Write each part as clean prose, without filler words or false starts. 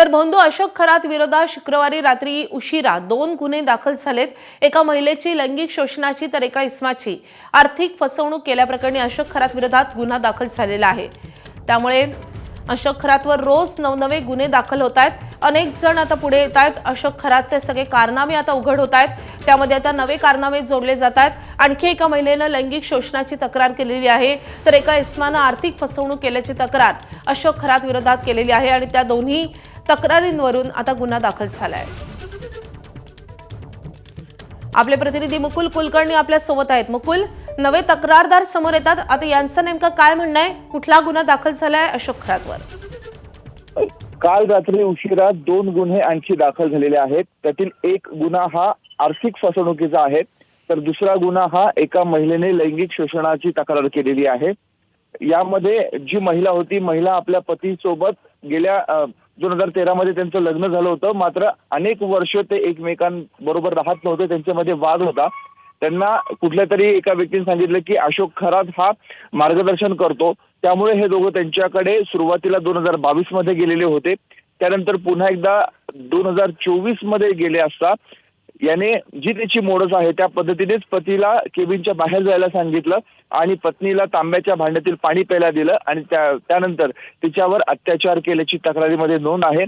तर भोंदू अशोक खरात विरोधात शुक्रवारी रात्री उशिरा 2 गुन्हे दाखल झालेत। एका महिलेची लैंगिक शोषणाची तर एका इसमाची आर्थिक फसवणूक केल्याप्रकरणी अशोक खरात विरोधात गुन्हा दाखल झालेला आहे। त्यामुळे अशोक खरातवर रोज नवनवे गुन्हे दाखल होत आहेत। अनेक जण आता पुढे येत आहेत। अशोक खरातचे सगळे कारनामे आता उघड होत आहेत। त्यामध्ये आता नवे कारनामे जोडले जात आहेत। आणखी एका महिलेनं लैंगिक शोषणाची तक्रार केलेली आहे, तर एका इसमानं आर्थिक फसवणूक केल्याची तक्रार अशोक खरात विरोधात केलेली आहे आणि त्या दोन्ही तक्रारींवरून आता गुन्हा दाखल झालाय। आपले प्रतिनिधी मुकुल कुलकर्णी आपल्या सोबत आहेत। मुकुल, नवे तक्रारदार समोर येतात, आता यांचं नेमकं काय म्हणणं आहे? कुठला गुन्हा दाखल झालाय अशोक खरातवर? काल रात्री उशिरा 2 गुन्हे आणखी दाखल झालेले आहेत। त्यातील एक गुन्हा हा आर्थिक फसवणुकीचा आहे, तर दुसरा गुन्हा हा एका महिलेने लैंगिक शोषणाची तक्रार केलेली आहे। यामध्ये जी महिला होती, महिला आपल्या पतीसोबत गेल्या 2013 मध्ये त्यांचं लग्न झालं होतं, मात्र अनेक वर्ष ते एकमेकांबरोबर राहत नव्हते, त्यांच्यामध्ये वाद होता। त्यांना कुठल्या तरी एका व्यक्तीने सांगितलं की अशोक खरात हा मार्गदर्शन करतो, त्यामुळे हे दोघं त्यांच्याकडे सुरुवातीला 2022 मध्ये गेलेले होते। त्यानंतर पुन्हा एकदा 2024 मध्ये गेले असता याने जी त्याची मोडस आहे त्या पद्धतीनेच पतीला केबिनच्या बाहेर जायला सांगितलं आणि पत्नीला तांब्याच्या भांड्यातील पाणी प्यायला दिलं आणि त्यानंतर तिच्यावर अत्याचार केल्याची तक्रारीमध्ये नोंद आहे।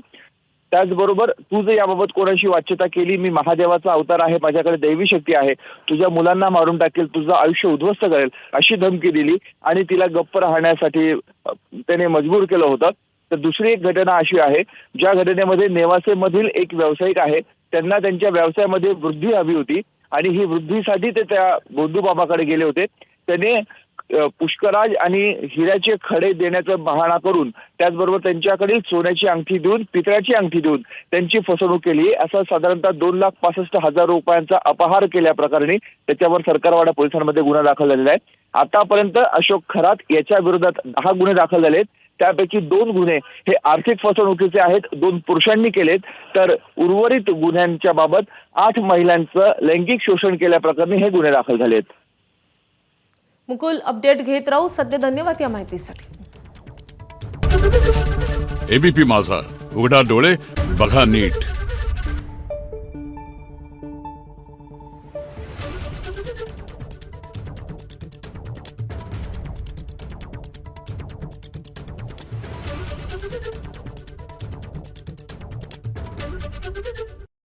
त्याचबरोबर तू जर याबाबत कोणाशी वाच्यता केली, मी महादेवाचा अवतार आहे, माझ्याकडे दैवी शक्ती आहे, तुझ्या मुलांना मारून टाकेल, तुझं आयुष्य उद्ध्वस्त करेल अशी धमकी दिली आणि तिला गप्प राहण्यासाठी त्याने मजबूर केलं होतं। तर दुसरी एक घटना अशी आहे, ज्या घटनेमध्ये नेवासेमधील एक व्यावसायिक आहे, त्यांना त्यांच्या व्यवसायामध्ये वृद्धी हवी होती आणि ही वृद्धीसाठी ते त्या भोंदू बाबाकडे गेले होते। त्याने पुष्कराज आणि हिऱ्याचे खडे देण्याचा बहाणा करून त्याचबरोबर त्यांच्याकडील सोन्याची अंगठी देऊन, पितळाची अंगठी देऊन त्यांची फसवणूक केली। असा साधारणतः 2,65,000 रुपयांचा अपहार केल्याप्रकरणी त्याच्यावर सरकारवाडा पोलिसांमध्ये गुन्हा दाखल झालेला आहे। आतापर्यंत अशोक खरात याच्या विरोधात 10 गुन्हे दाखल झालेत, त्यापैकी 2 गुन्हे हे आर्थिक फसवणुकीचे आहेत, 2 पुरुषांनी केलेत, तर उर्वरित गुन्ह्यांच्या बाबत 8 महिलांचं लैंगिक शोषण केल्याप्रकरणी हे गुन्हे दाखल झालेत। मुकुल, अपडेट घेत राहू सध्या। धन्यवाद या माहितीसाठी। एबीपी माझा, उघडा डोळे बघा नीट।